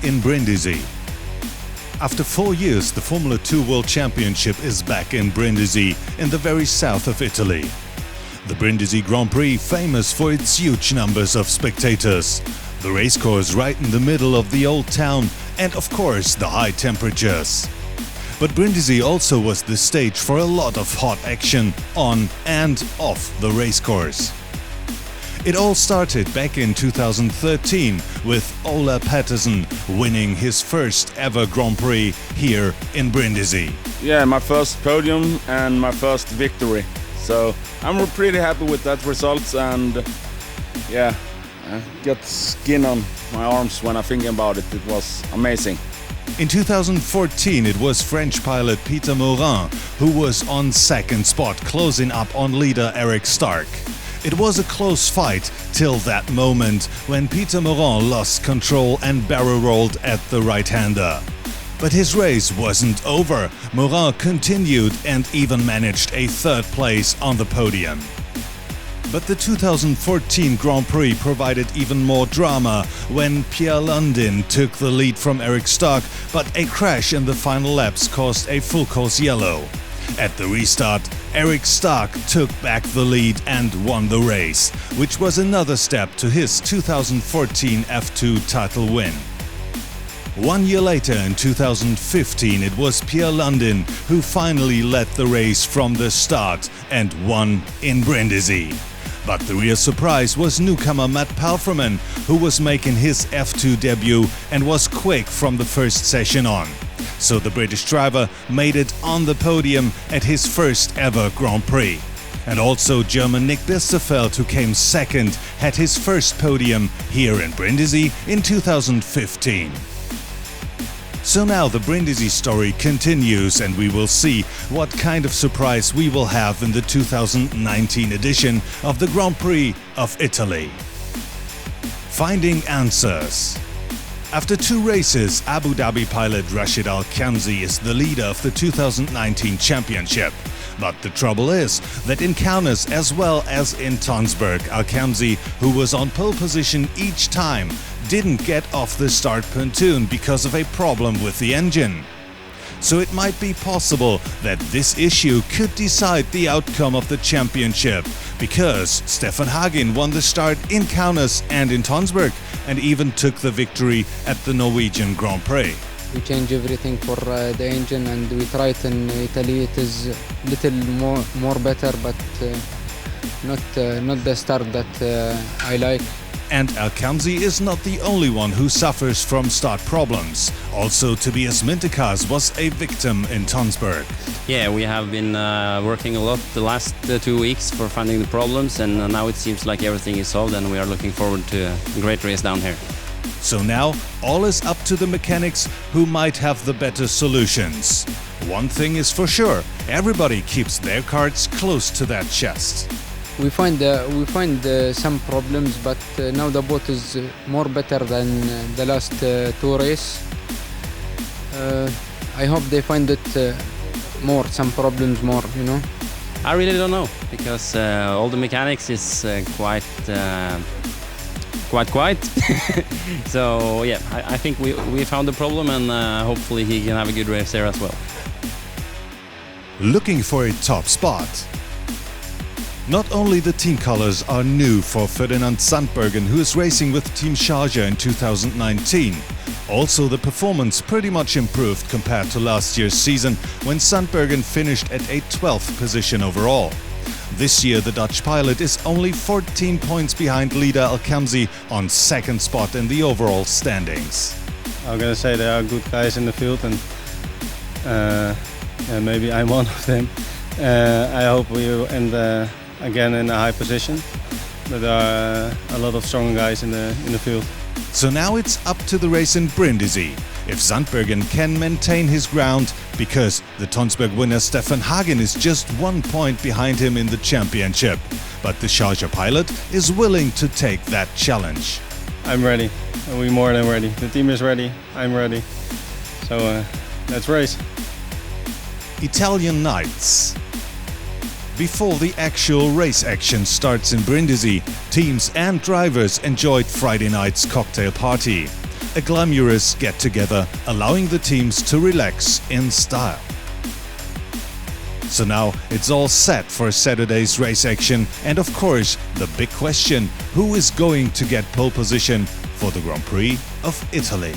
in Brindisi. After 4 years, the Formula 2 World Championship is back in Brindisi, in the very south of Italy. The Brindisi Grand Prix, famous for its huge numbers of spectators, the racecourse right in the middle of the old town, and of course the high temperatures. But Brindisi also was the stage for a lot of hot action on and off the racecourse. It all started back in 2013 with Ola Patterson winning his first ever Grand Prix here in Brindisi. Yeah, my first podium and my first victory. So I'm pretty happy with that result, and yeah, I got skin on my arms when I think about it. It was amazing. In 2014 it was French pilot Peter Morin who was on second spot, closing up on leader Eric Stark. It was a close fight till that moment when Peter Morin lost control and barrel rolled at the right-hander. But his race wasn't over. Morin continued and even managed a third place on the podium. But the 2014 Grand Prix provided even more drama when Pierre Lundin took the lead from Eric Stark, but a crash in the final laps caused a full course yellow. At the restart, Eric Stark took back the lead and won the race, which was another step to his 2014 F2 title win. 1 year later, in 2015, it was Pierre Lundin who finally led the race from the start and won in Brindisi. But the real surprise was newcomer Matt Palfreman, who was making his F2 debut and was quick from the first session on. So the British driver made it on the podium at his first ever Grand Prix. And also German Nick Bisterfeld, who came second, had his first podium here in Brindisi in 2015. So now the Brindisi story continues, and we will see what kind of surprise we will have in the 2019 edition of the Grand Prix of Italy. Finding answers. After 2 races, Abu Dhabi pilot Rashid Al-Khamzi is the leader of the 2019 championship. But the trouble is that in Kaunas as well as in Tonsberg, Al-Khamzi, who was on pole position each time, didn't get off the start pontoon because of a problem with the engine. So it might be possible that this issue could decide the outcome of the championship, because Stefan Hagen won the start in Kaunas and in Tonsberg and even took the victory at the Norwegian Grand Prix. We change everything for the engine, and we try it in Italy. It is little more better, but not the start that I like. And Al-Khamzi is not the only one who suffers from start problems. Also, Tobias Mintekas was a victim in Tonsberg. Yeah, we have been working a lot the last 2 weeks for finding the problems, and now it seems like everything is solved, and we are looking forward to a great race down here. So now all is up to the mechanics, who might have the better solutions. One thing is for sure, everybody keeps their cards close to their chest. We find some problems, but now the boat is more better than the last 2 races. I hope they find it some problems more, you know. I really don't know, because all the mechanics is quite quiet. So yeah, I think we found the problem, and hopefully he can have a good race there as well. Looking for a top spot. Not only the team colors are new for Ferdinand Sandbergen, who is racing with Team Charger in 2019. Also the performance pretty much improved compared to last year's season, when Sandbergen finished at a 12th position overall. This year the Dutch pilot is only 14 points behind leader Al-Khamzi on second spot in the overall standings. I'm gonna say there are good guys in the field, and maybe I'm one of them. I hope we will end again in a high position, but there are a lot of strong guys in the field. So now it's up to the race in Brindisi. If Sandbergen can maintain his ground, because the Tonsberg winner Stefan Hagen is just 1 point behind him in the championship. But the Charger pilot is willing to take that challenge. I'm ready. We're more than ready. The team is ready. I'm ready. So let's race. Italian nights. Before the actual race action starts in Brindisi, teams and drivers enjoyed Friday night's cocktail party. a glamorous get-together, allowing the teams to relax in style. So now it's all set for Saturday's race action, and of course the big question, who is going to get pole position for the Grand Prix of Italy?